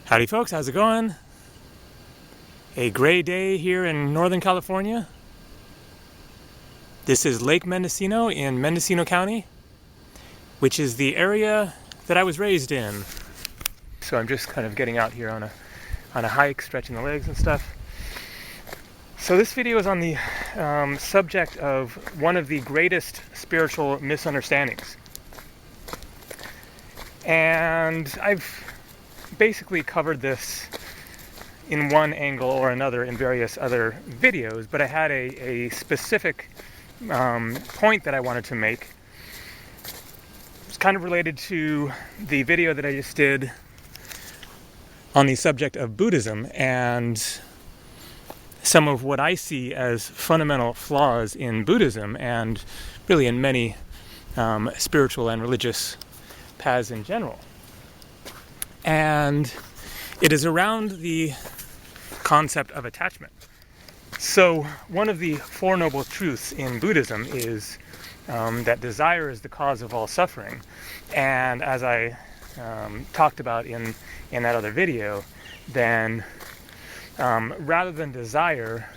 Howdy folks, how's it going? A gray day here in Northern California. This is Lake Mendocino in Mendocino County, which is the area that I was raised in. So I'm just kind of getting out here on a hike, stretching the legs and stuff. So this video is on the subject of one of the greatest spiritual misunderstandings. And I've basically covered this in one angle or another in various other videos, but I had a specific point that I wanted to make. It's kind of related to the video that I just did on the subject of Buddhism and some of what I see as fundamental flaws in Buddhism and really in many spiritual and religious paths in general. And it is around the concept of attachment. So one of the Four Noble Truths in Buddhism is that desire is the cause of all suffering. And as I talked about in that other video, then rather than desire,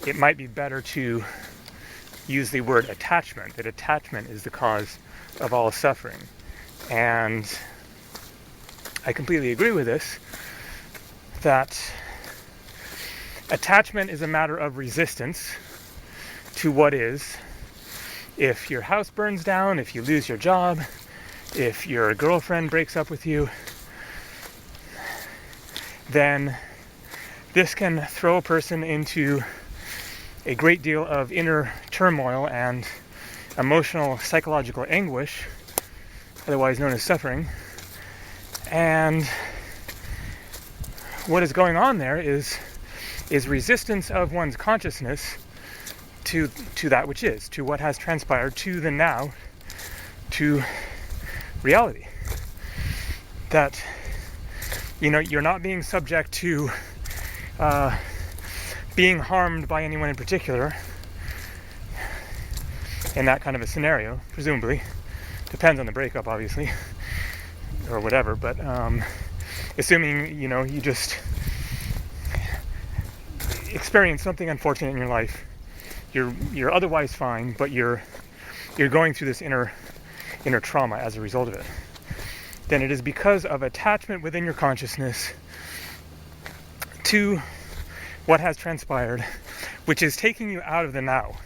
it might be better to use the word attachment, that attachment is the cause of all suffering. And I completely agree with this, that attachment is a matter of resistance to what is. If your house burns down, if you lose your job, if your girlfriend breaks up with you, then this can throw a person into a great deal of inner turmoil and emotional, psychological anguish, otherwise known as suffering. And what is going on there is resistance of one's consciousness to that which is, to what has transpired, to the now, to reality. That, you're not being subject to being harmed by anyone in particular in that kind of a scenario, presumably. Depends on the breakup, obviously, or whatever, but assuming, you just experience something unfortunate in your life, you're otherwise fine, but you're going through this inner trauma as a result of it, then it is because of attachment within your consciousness to what has transpired, which is taking you out of the now,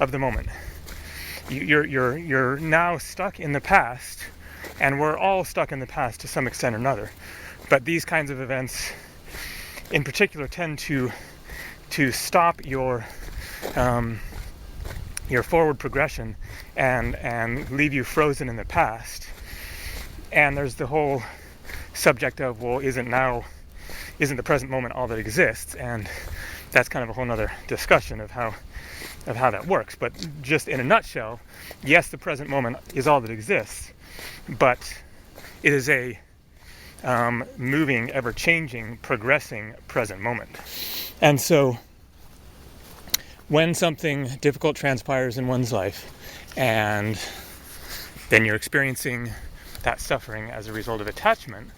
of the moment. You're now stuck in the past, and we're all stuck in the past to some extent or another. But these kinds of events in particular tend to stop your forward progression and leave you frozen in the past. And there's the whole subject of, well, isn't the present moment all that exists? And that's kind of a whole nother discussion of how that works. But just in a nutshell, yes, the present moment is all that exists, but it is a moving, ever-changing, progressing present moment. And so when something difficult transpires in one's life, and then you're experiencing that suffering as a result of attachment,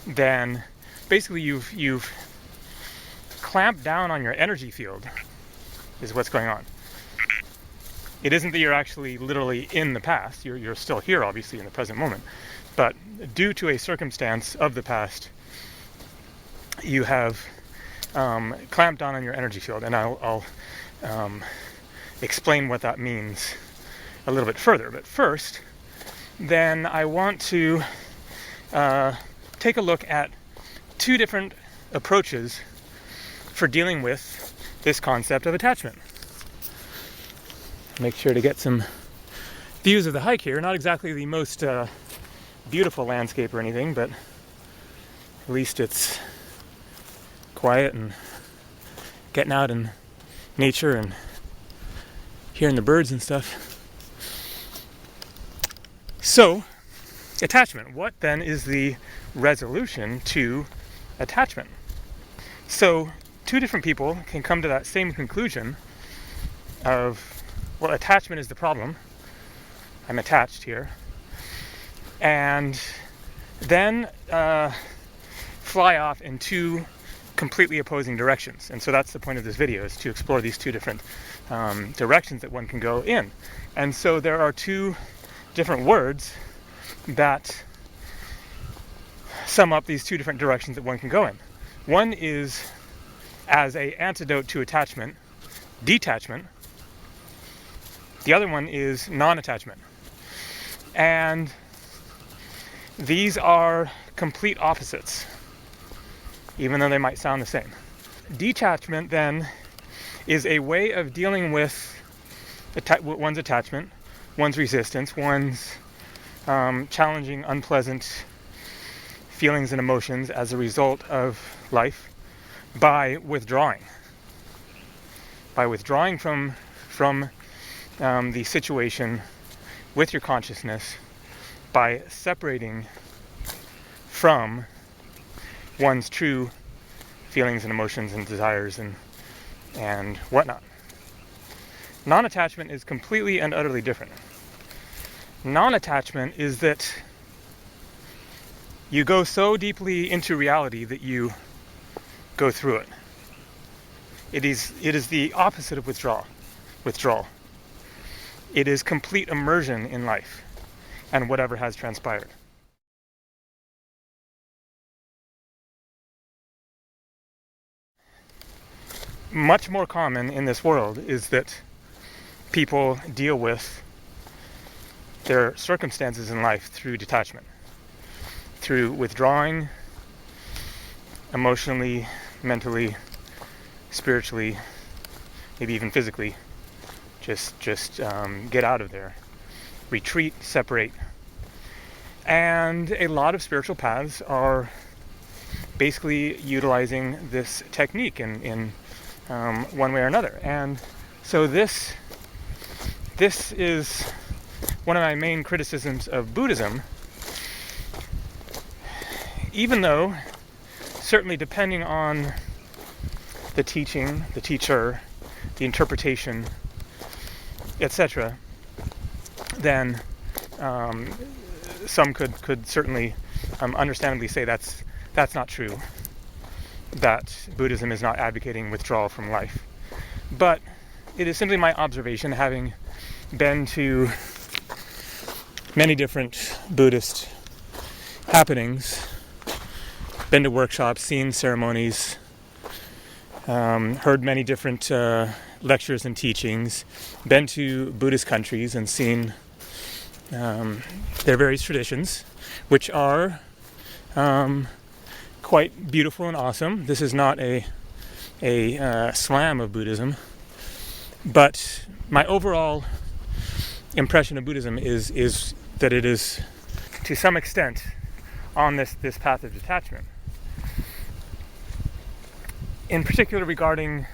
then basically you've clamped down on your energy field, is what's going on. It isn't that you're actually literally in the past. You're still here, obviously, in the present moment. But due to a circumstance of the past, you have clamped down on your energy field. And I'll explain what that means a little bit further. But first, then I want to take a look at two different approaches for dealing with this concept of attachment. Make sure to get some views of the hike here. Not exactly the most beautiful landscape or anything, but at least it's quiet and getting out in nature and hearing the birds and stuff. So, attachment. What then is the resolution to attachment? So, two different people can come to that same conclusion of, well, attachment is the problem. I'm attached here. And then fly off in two completely opposing directions. And so that's the point of this video, is to explore these two different directions that one can go in. And so there are two different words that sum up these two different directions that one can go in. One is, as an antidote to attachment, detachment. The other one is non-attachment. And these are complete opposites, even though they might sound the same. Detachment, then, is a way of dealing with one's attachment, one's resistance, one's challenging, unpleasant feelings and emotions as a result of life, by withdrawing. By withdrawing from the situation with your consciousness, by separating from one's true feelings and emotions and desires and whatnot. Non-attachment is completely and utterly different. Non-attachment is that you go so deeply into reality that you go through it. It is the opposite of withdrawal. It is complete immersion in life and whatever has transpired. Much more common in this world is that people deal with their circumstances in life through detachment, through withdrawing emotionally, mentally, spiritually, maybe even physically. Just get out of there. Retreat, separate. And a lot of spiritual paths are basically utilizing this technique in one way or another. And so this is one of my main criticisms of Buddhism, even though, certainly depending on the teaching, the teacher, the interpretation, etc., then some could certainly understandably say that's not true, that Buddhism is not advocating withdrawal from life. But it is simply my observation, having been to many different Buddhist happenings, been to workshops, seen ceremonies, heard many different lectures and teachings, been to Buddhist countries and seen their various traditions, which are quite beautiful and awesome. This is not a slam of Buddhism, but my overall impression of Buddhism is that it is, to some extent, on this path of detachment. In particular regarding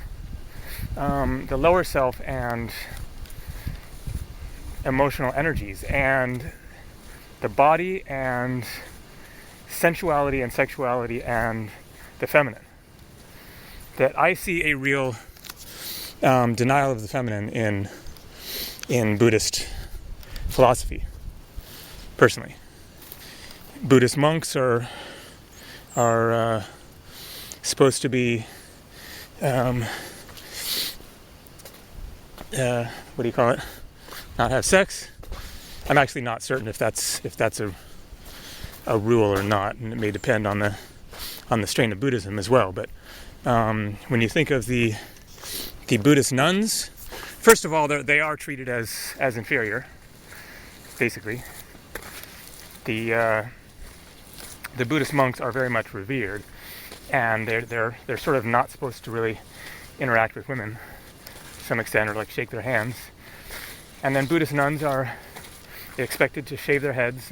the lower self and emotional energies, and the body and sensuality and sexuality and the feminine. That I see a real denial of the feminine in Buddhist philosophy, personally. Buddhist monks are supposed to be what do you call it? Not have sex. I'm actually not certain if that's a rule or not, and it may depend on the strain of Buddhism as well. But when you think of the Buddhist nuns, first of all, they are treated as inferior, basically. The Buddhist monks are very much revered, and they're sort of not supposed to really interact with women to some extent, or like shake their hands. And then Buddhist nuns are expected to shave their heads,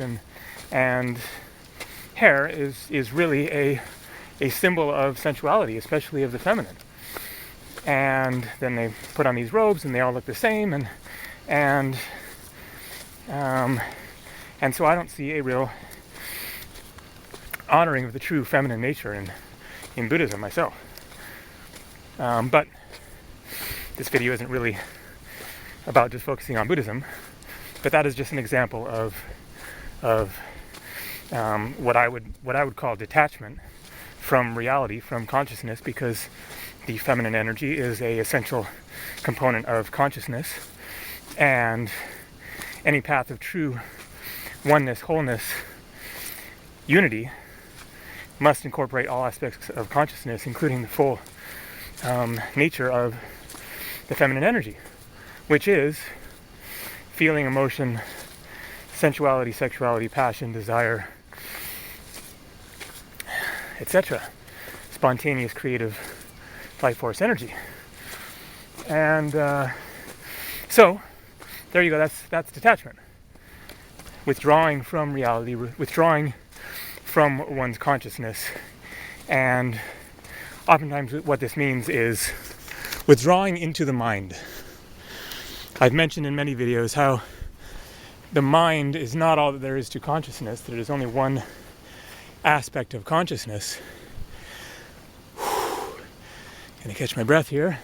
and hair is really a symbol of sensuality, especially of the feminine. And then they put on these robes, and they all look the same, and so I don't see a real honoring of the true feminine nature in Buddhism myself. But this video isn't really about just focusing on Buddhism, but that is just an example of what I would call detachment from reality, from consciousness, because the feminine energy is an essential component of consciousness, and any path of true oneness, wholeness, unity must incorporate all aspects of consciousness, including the full nature of the feminine energy, which is feeling, emotion, sensuality, sexuality, passion, desire, etc. Spontaneous, creative, life force energy. And so, there you go, that's detachment. Withdrawing from reality, withdrawing from one's consciousness. And oftentimes what this means is withdrawing into the mind. I've mentioned in many videos how the mind is not all that there is to consciousness, that it is only one aspect of consciousness. Gonna catch my breath here.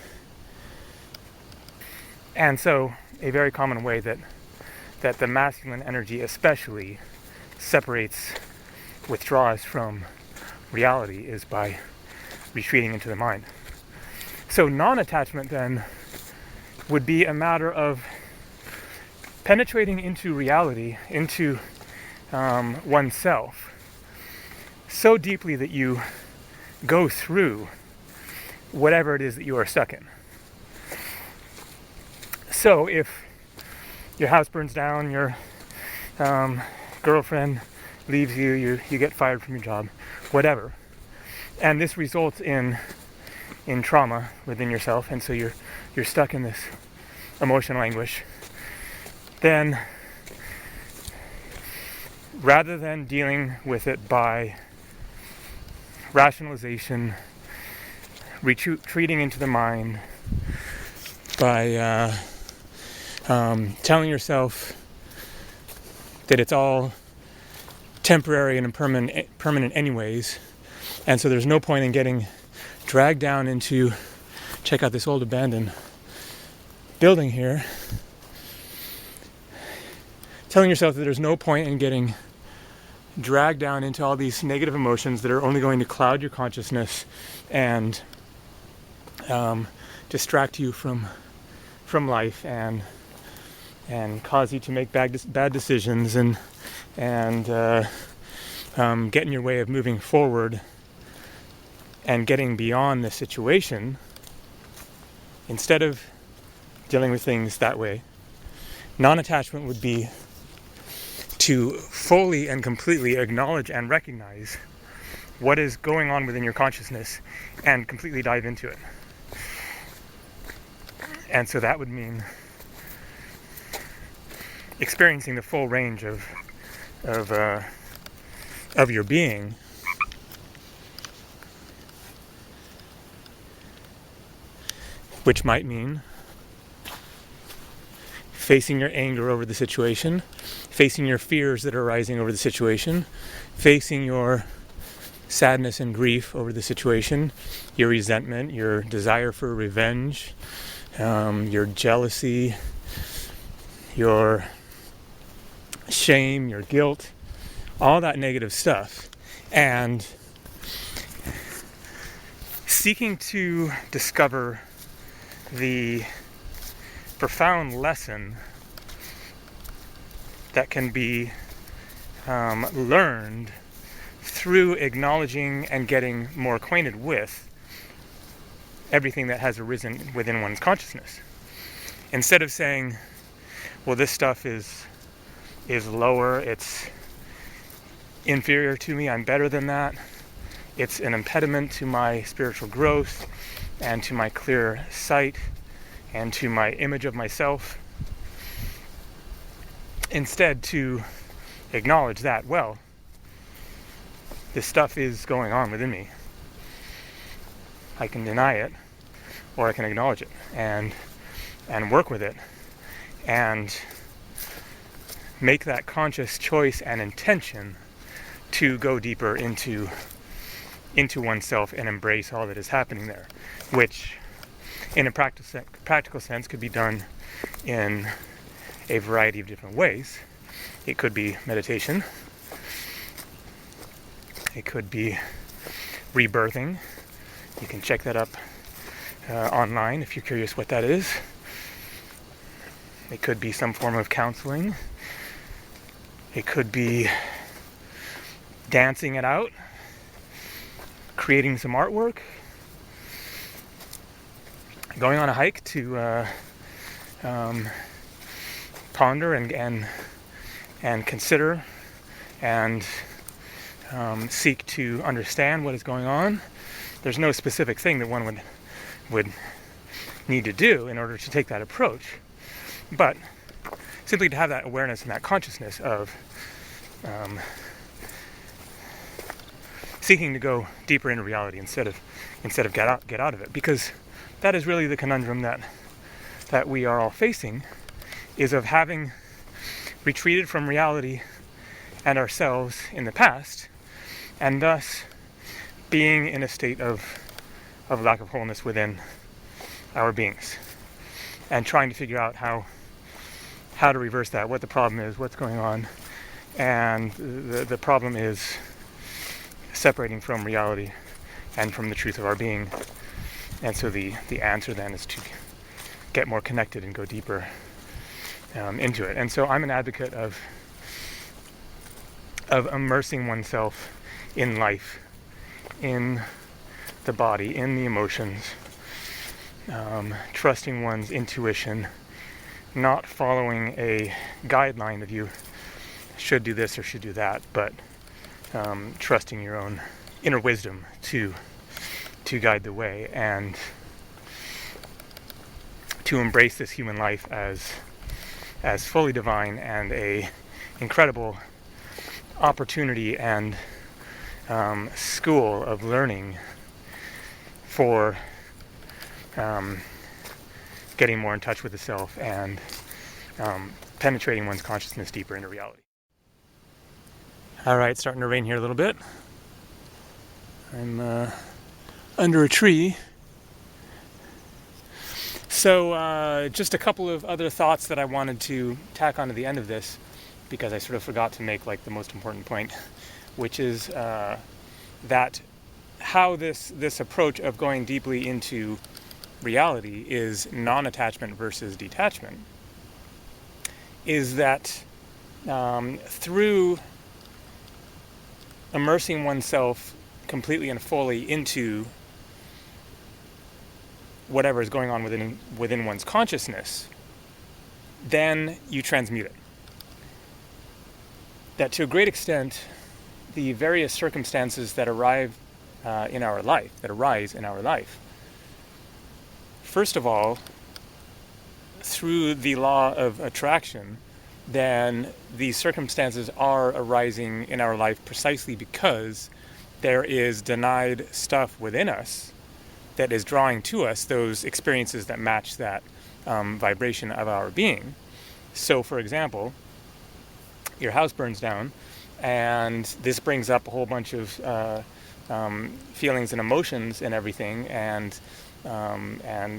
And so, a very common way that the masculine energy especially separates, withdraws from reality is by retreating into the mind. So non-attachment then would be a matter of penetrating into reality, into oneself, so deeply that you go through whatever it is that you are stuck in. So if your house burns down, your girlfriend leaves you, you get fired from your job, whatever, and this results in trauma within yourself, and so you're stuck in this emotional anguish, then rather than dealing with it by rationalization, retreating into the mind, by telling yourself that it's all temporary and impermanent anyways, and so there's no point in getting dragged down into, check out this old abandoned building here, telling yourself that there's no point in getting dragged down into all these negative emotions that are only going to cloud your consciousness and distract you from life and cause you to make bad decisions and get in your way of moving forward and getting beyond the situation. Instead of dealing with things that way, non-attachment would be to fully and completely acknowledge and recognize what is going on within your consciousness and completely dive into it. And so that would mean experiencing the full range of your being, which might mean facing your anger over the situation, facing your fears that are arising over the situation, facing your sadness and grief over the situation, your resentment, your desire for revenge, your jealousy, your shame, your guilt, all that negative stuff, and seeking to discover the profound lesson that can be learned through acknowledging and getting more acquainted with everything that has arisen within one's consciousness. Instead of saying, well, this stuff is lower, it's inferior to me, I'm better than that, it's an impediment to my spiritual growth and to my clear sight and to my image of myself. Instead, to acknowledge that, well, this stuff is going on within me. I can deny it, or I can acknowledge it and work with it and make that conscious choice and intention to go deeper into oneself and embrace all that is happening there, which in a practical sense could be done in a variety of different ways. It could be meditation. It could be rebirthing. You can check that up online if you're curious what that is. It could be some form of counseling. It could be dancing it out, creating some artwork, going on a hike to ponder and consider and seek to understand what is going on. There's no specific thing that one would need to do in order to take that approach, but simply to have that awareness and that consciousness of seeking to go deeper into reality instead of get out of it, because that is really the conundrum that we are all facing, is of having retreated from reality and ourselves in the past, and thus being in a state of lack of wholeness within our beings, and trying to figure out how to reverse that, what the problem is, what's going on. And the problem is separating from reality and from the truth of our being. And so the answer then is to get more connected and go deeper into it. And so I'm an advocate of immersing oneself in life, in the body, in the emotions, trusting one's intuition, not following a guideline of you should do this or should do that, but trusting your own inner wisdom to guide the way, and to embrace this human life as fully divine and a incredible opportunity and school of learning for getting more in touch with the self and penetrating one's consciousness deeper into reality. All right, starting to rain here a little bit. I'm under a tree. So just a couple of other thoughts that I wanted to tack onto the end of this, because I sort of forgot to make like the most important point, which is that how this approach of going deeply into reality is non-attachment versus detachment, is that through immersing oneself completely and fully into whatever is going on within one's consciousness, then you transmute it. That to a great extent, the various circumstances that arise in our life, first of all, through the law of attraction, then these circumstances are arising in our life precisely because there is denied stuff within us that is drawing to us those experiences that match that vibration of our being. So, for example, your house burns down, and this brings up a whole bunch of feelings and emotions and everything, and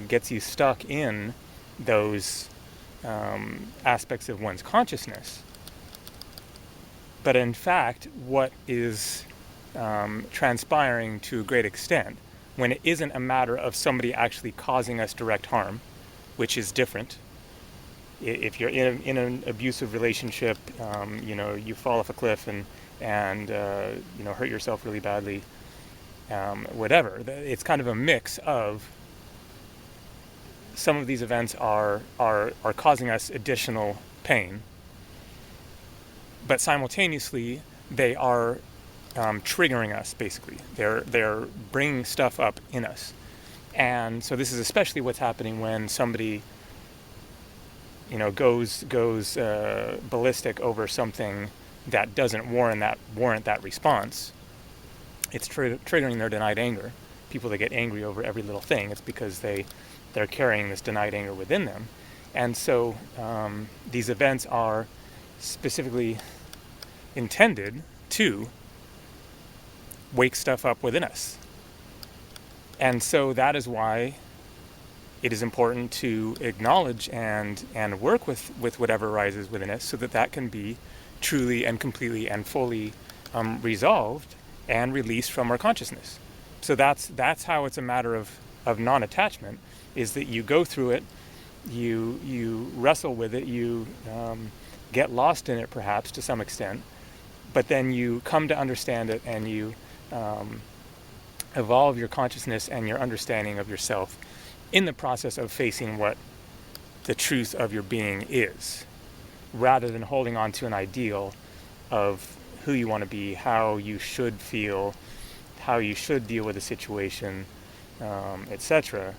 gets you stuck in those aspects of one's consciousness. But in fact, what is transpiring to a great extent, when it isn't a matter of somebody actually causing us direct harm, which is different. If you're in an abusive relationship, you fall off a cliff and hurt yourself really badly, whatever. It's kind of a mix of some of these events are causing us additional pain, but simultaneously they are triggering us. Basically, they're bringing stuff up in us, and so this is especially what's happening when somebody goes ballistic over something that doesn't warrant that response. It's triggering their denied anger. People that get angry over every little thing, it's because they're carrying this denied anger within them. And so these events are specifically intended to wake stuff up within us. And so that is why it is important to acknowledge and work with whatever arises within us, so that can be truly and completely and fully resolved and released from our consciousness. So that's how it's a matter of non-attachment, is that you go through it, you wrestle with it, you get lost in it perhaps to some extent, but then you come to understand it, and you evolve your consciousness and your understanding of yourself in the process of facing what the truth of your being is, rather than holding on to an ideal of who you want to be, how you should feel, how you should deal with a situation, etc.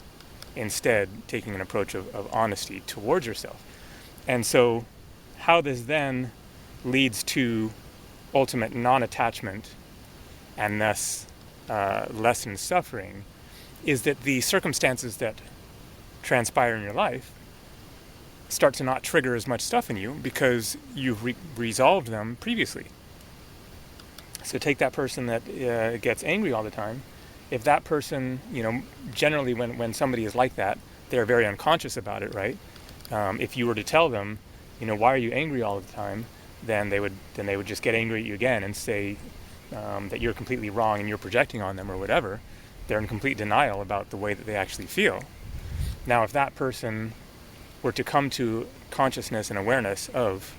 Instead, taking an approach of honesty towards yourself. And so how this then leads to ultimate non-attachment and thus lessened suffering is that the circumstances that transpire in your life start to not trigger as much stuff in you because you've resolved them previously. So take that person that gets angry all the time. If that person, generally when somebody is like that, they're very unconscious about it, right? If you were to tell them, why are you angry all the time, then they would just get angry at you again and say that you're completely wrong and you're projecting on them or whatever. They're in complete denial about the way that they actually feel. Now, if that person were to come to consciousness and awareness of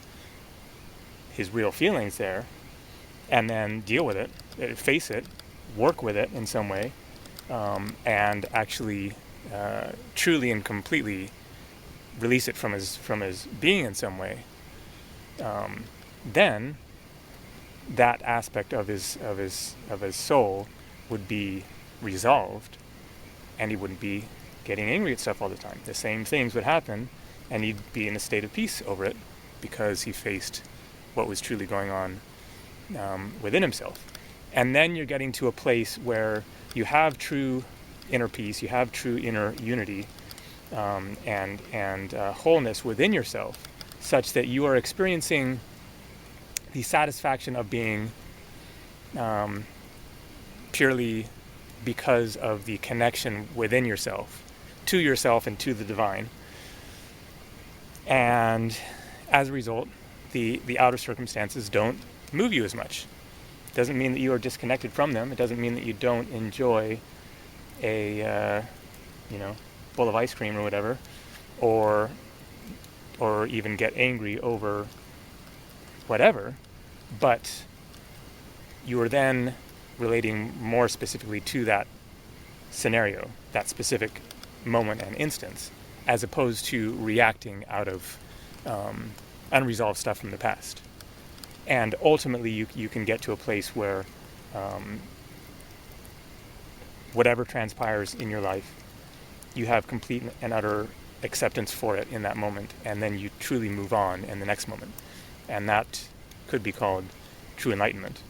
his real feelings there, and then deal with it, face it, work with it in some way, and actually truly and completely release it from his being in some way, then that aspect of his soul would be resolved, and he wouldn't be getting angry at stuff all the time. The same things would happen, and he'd be in a state of peace over it because he faced what was truly going on within himself. And then you're getting to a place where you have true inner peace, you have true inner unity, and wholeness within yourself, such that you are experiencing the satisfaction of being purely because of the connection within yourself, to yourself and to the divine. And as a result, the outer circumstances don't move you as much. It doesn't mean that you are disconnected from them. It doesn't mean that you don't enjoy a bowl of ice cream or whatever, or even get angry over whatever, but you are then relating more specifically to that scenario, that specific moment and instance, as opposed to reacting out of unresolved stuff from the past. And ultimately you can get to a place where whatever transpires in your life, you have complete and utter acceptance for it in that moment, and then you truly move on in the next moment. And that could be called true enlightenment.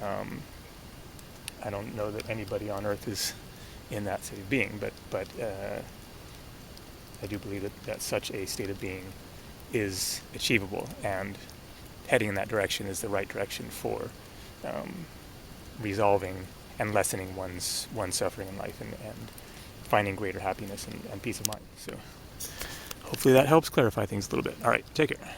I don't know that anybody on earth is in that state of being, but I do believe that such a state of being is achievable, and heading in that direction is the right direction for resolving and lessening one's suffering in life, and finding greater happiness and peace of mind. So hopefully that helps clarify things a little bit. All right, take care.